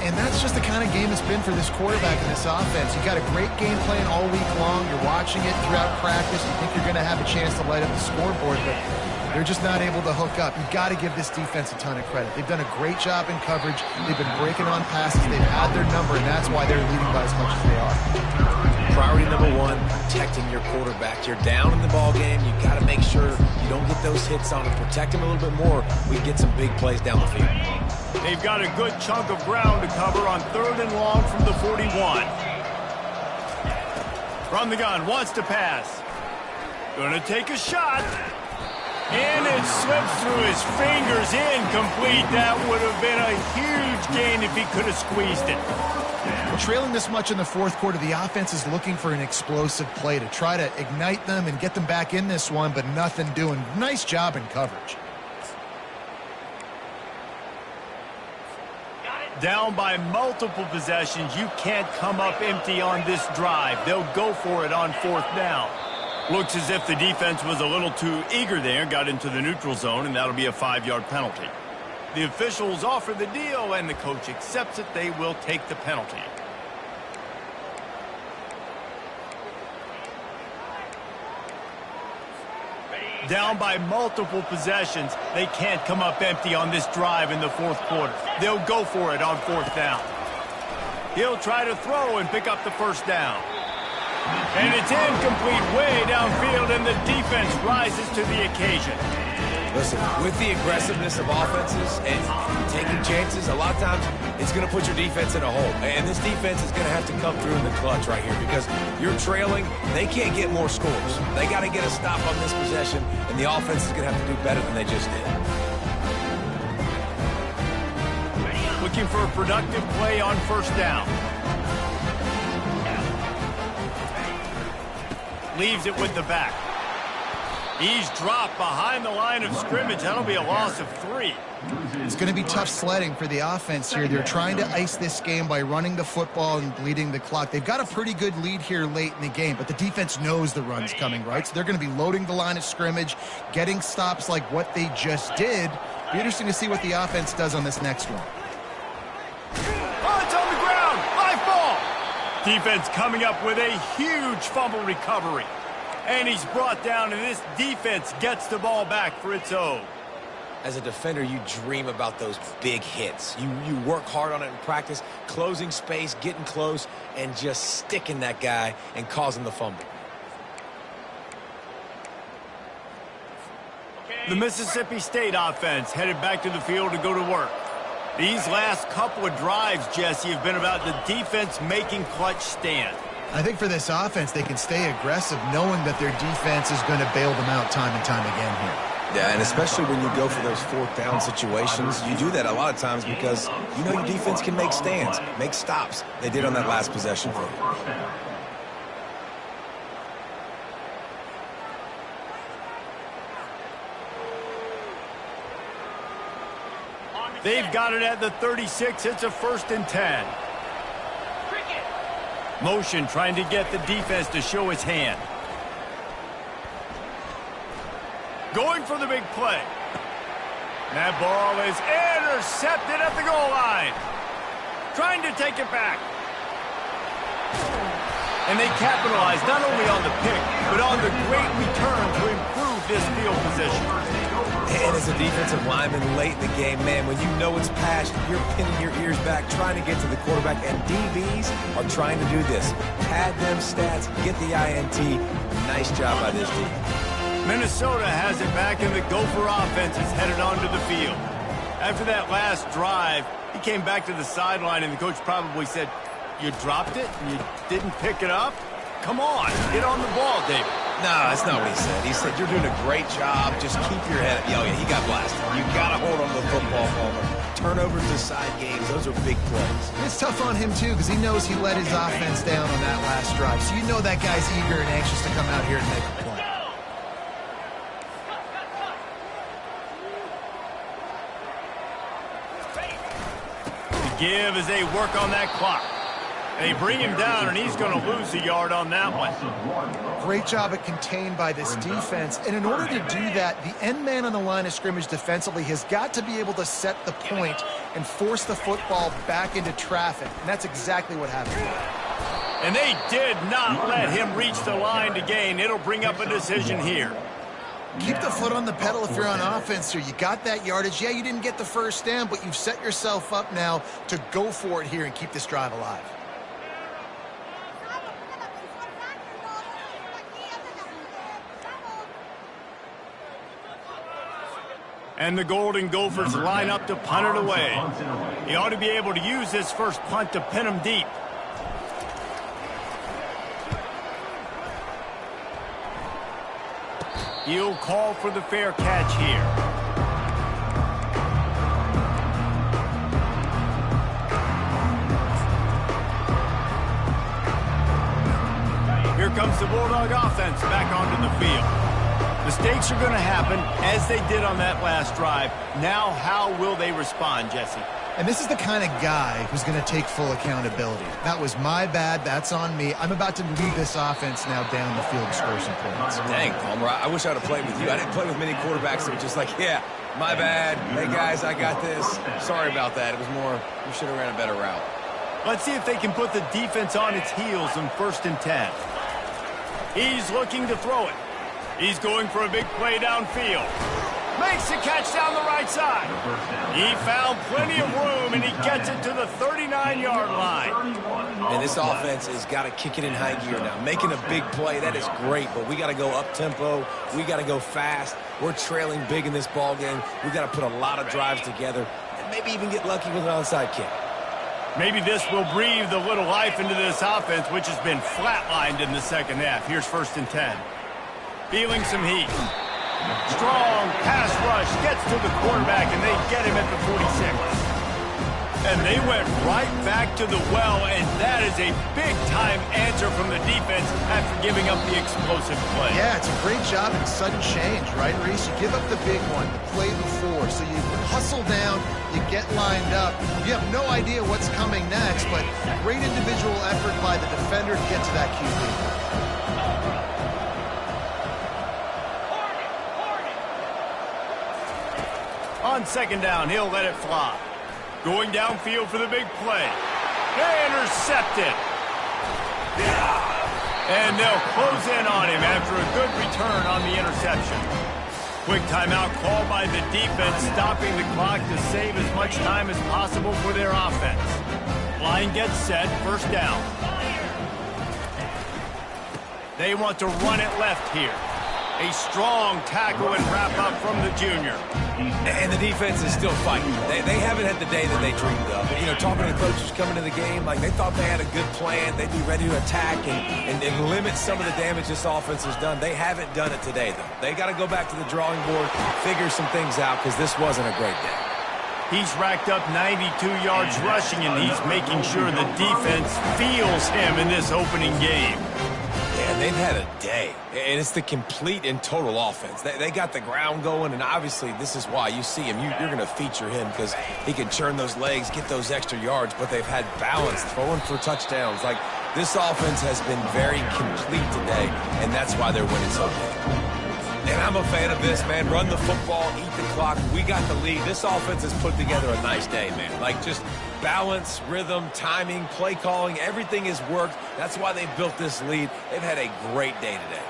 And that's just the kind of game it's been for this quarterback in this offense. You got a great game plan all week long. You're watching it throughout practice. You think you're going to have a chance to light up the scoreboard, but they're just not able to hook up. You've got to give this defense a ton of credit. They've done a great job in coverage. They've been breaking on passes. They've had their number, and that's why they're leading by as much as they are. Priority number one, protecting your quarterback. You're down in the ball game. You got to make sure you don't get those hits on him. Protect him a little bit more. We can get some big plays down the field. They've got a good chunk of ground to cover on 3rd and long from the 41. From the gun, wants to pass. Gonna take a shot. And it slips through his fingers, incomplete. That would have been a huge gain if he could have squeezed it. Trailing this much in the fourth quarter, the offense is looking for an explosive play to try to ignite them and get them back in this one, but nothing doing. Nice job in coverage. Down by multiple possessions, you can't come up empty on this drive. They'll go for it on 4th down. Looks as if the defense was a little too eager there, got into the neutral zone, and that'll be a 5-yard penalty. The officials offer the deal, and the coach accepts it. They will take the penalty. Down by multiple possessions, they can't come up empty on this drive in the 4th quarter. They'll go for it on 4th down. He'll try to throw and pick up the first down. And it's incomplete way downfield, and the defense rises to the occasion. Listen, with the aggressiveness of offenses and taking chances, a lot of times it's going to put your defense in a hole. And this defense is going to have to come through in the clutch right here because you're trailing. They can't get more scores. They got to get a stop on this possession, and the offense is going to have to do better than they just did. Looking for a productive play on 1st down. Leaves it with the back. He's dropped behind the line of scrimmage. That'll be a loss of 3. It's going to be tough sledding for the offense here. They're trying to ice this game by running the football and bleeding the clock. They've got a pretty good lead here late in the game, but the defense knows the run's coming, right? So they're going to be loading the line of scrimmage, getting stops like what they just did. Be interesting to see what the offense does on this next one. Oh, it's on the ground. Live ball. Defense coming up with a huge fumble recovery. And he's brought down, and this defense gets the ball back for its own. As a defender, you dream about those big hits. You work hard on it in practice, closing space, getting close, and just sticking that guy and causing the fumble. The Mississippi State offense headed back to the field to go to work. These last couple of drives, Jesse, have been about the defense making clutch stand. I think for this offense, they can stay aggressive knowing that their defense is going to bail them out time and time again here. Yeah, and especially when you go for those 4th down situations, you do that a lot of times because you know your defense can make stands, make stops. They did on that last possession for you. They've got it at the 36. It's a 1st and 10. Motion trying to get the defense to show its hand. Going for the big play. That ball is intercepted at the goal line. Trying to take it back. And they capitalize not only on the pick, but on the great return to improve this field position. And as a defensive lineman late in the game, man, when you know it's passed, you're pinning your ears back, trying to get to the quarterback, and DBs are trying to do this. Pad them stats, get the INT. Nice job by this team. Minnesota has it back, and the Gopher offense is headed onto the field. After that last drive, he came back to the sideline, and the coach probably said, "You dropped it? You didn't pick it up? Come on, get on the ball, David." No, that's not what he said. He said, "You're doing a great job. Just keep your head up." Oh, yeah, he got blasted. You got to hold on to the football, Palmer. turnovers decide games. Those are big plays. It's tough on him, too, because he knows he let his offense down on that last drive. So you know that guy's eager and anxious to come out here and make a play. The give as they work on that clock. They bring him down, and he's going to lose a yard on that one. Great job at contained by this defense. And in order to do that, the end man on the line of scrimmage defensively has got to be able to set the point and force the football back into traffic. And that's exactly what happened. And they did not let him reach the line to gain. It'll bring up a decision here. Keep the foot on the pedal if you're on offense here. You got that yardage. Yeah, you didn't get the first down, but you've set yourself up now to go for it here and keep this drive alive. And the Golden Gophers line up to punt it away. He ought to be able to use this first punt to pin him deep. He'll call for the fair catch here. Here comes the Bulldog offense back onto the field. Mistakes are going to happen, as they did on that last drive. Now, how will they respond, Jesse? And this is the kind of guy who's going to take full accountability. That was my bad. That's on me. I'm about to lead this offense now down the field and score some points. Dang, Palmer, I wish I would have played with you. I didn't play with many quarterbacks that were just like, yeah, my bad. Hey, guys, I got this. Sorry about that. It was more, we should have ran a better route. Let's see if they can put the defense on its heels in 1st and 10. He's looking to throw it. He's going for a big play downfield. Makes the catch down the right side. He found plenty of room, and he gets it to the 39-yard line. And this offense has got to kick it in high gear now. Making a big play, that is great, but we got to go up-tempo. We got to go fast. We're trailing big in this ball game. We got to put a lot of drives together and maybe even get lucky with an onside kick. Maybe this will breathe a little life into this offense, which has been flatlined in the second half. Here's 1st and 10. Feeling some heat. Strong pass rush gets to the quarterback, and they get him at the 46. And they went right back to the well, and that is a big-time answer from the defense after giving up the explosive play. Yeah, it's a great job in sudden change, right, Reese? You give up the big one, the play before, so you hustle down, you get lined up. You have no idea what's coming next, but great individual effort by the defender to get to that QB. On 2nd down, he'll let it fly. Going downfield for the big play. They intercept it. And they'll close in on him after a good return on the interception. Quick timeout called by the defense, stopping the clock to save as much time as possible for their offense. Line gets set, 1st down. They want to run it left here. A strong tackle and wrap-up from the junior. And the defense is still fighting. They haven't had the day that they dreamed of. You know, talking to coaches coming to the game, like they thought they had a good plan. They'd be ready to attack and limit some of the damage this offense has done. They haven't done it today, though. They got to go back to the drawing board, figure some things out, because this wasn't a great day. He's racked up 92 yards rushing, and he's making sure the defense feels him in this opening game. And they've had a day, and it's the complete and total offense. They got the ground going, and obviously this is why you see him. You're going to feature him because he can churn those legs, get those extra yards, but they've had balance, throwing for touchdowns. Like, this offense has been very complete today, and that's why they're winning so big. And I'm a fan of this, man. Run the football, eat the clock. We got the lead. This offense has put together a nice day, man. Like, just balance, rhythm, timing, play calling, everything has worked. That's why they built this lead. They've had a great day today.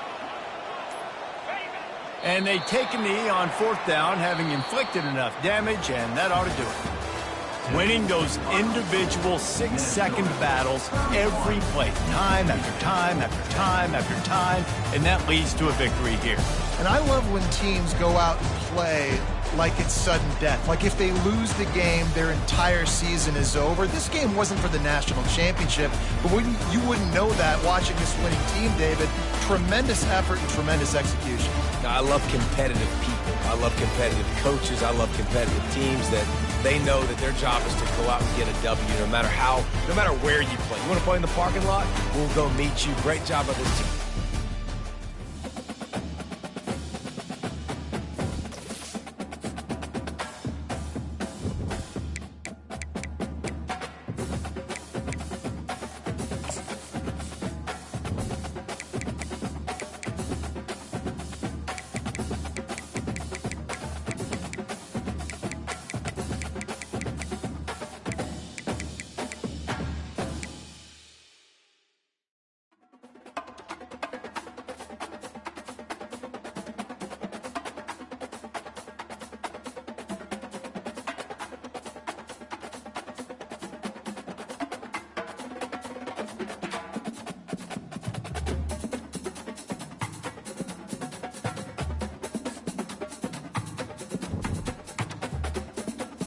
And they take a knee on 4th down, having inflicted enough damage, and that ought to do it. Winning those individual 6-second battles every play, time after time after time after time, and that leads to a victory here. And I love when teams go out and play like it's sudden death. Like if they lose the game, their entire season is over. This game wasn't for the national championship, but you wouldn't know that watching this winning team, David. tremendous effort and tremendous execution. Now, I love competitive people. I love competitive coaches. I love competitive teams that they know that their job is to go out and get a W no matter where you play. You want to play in the parking lot? We'll go meet you. Great job by this team.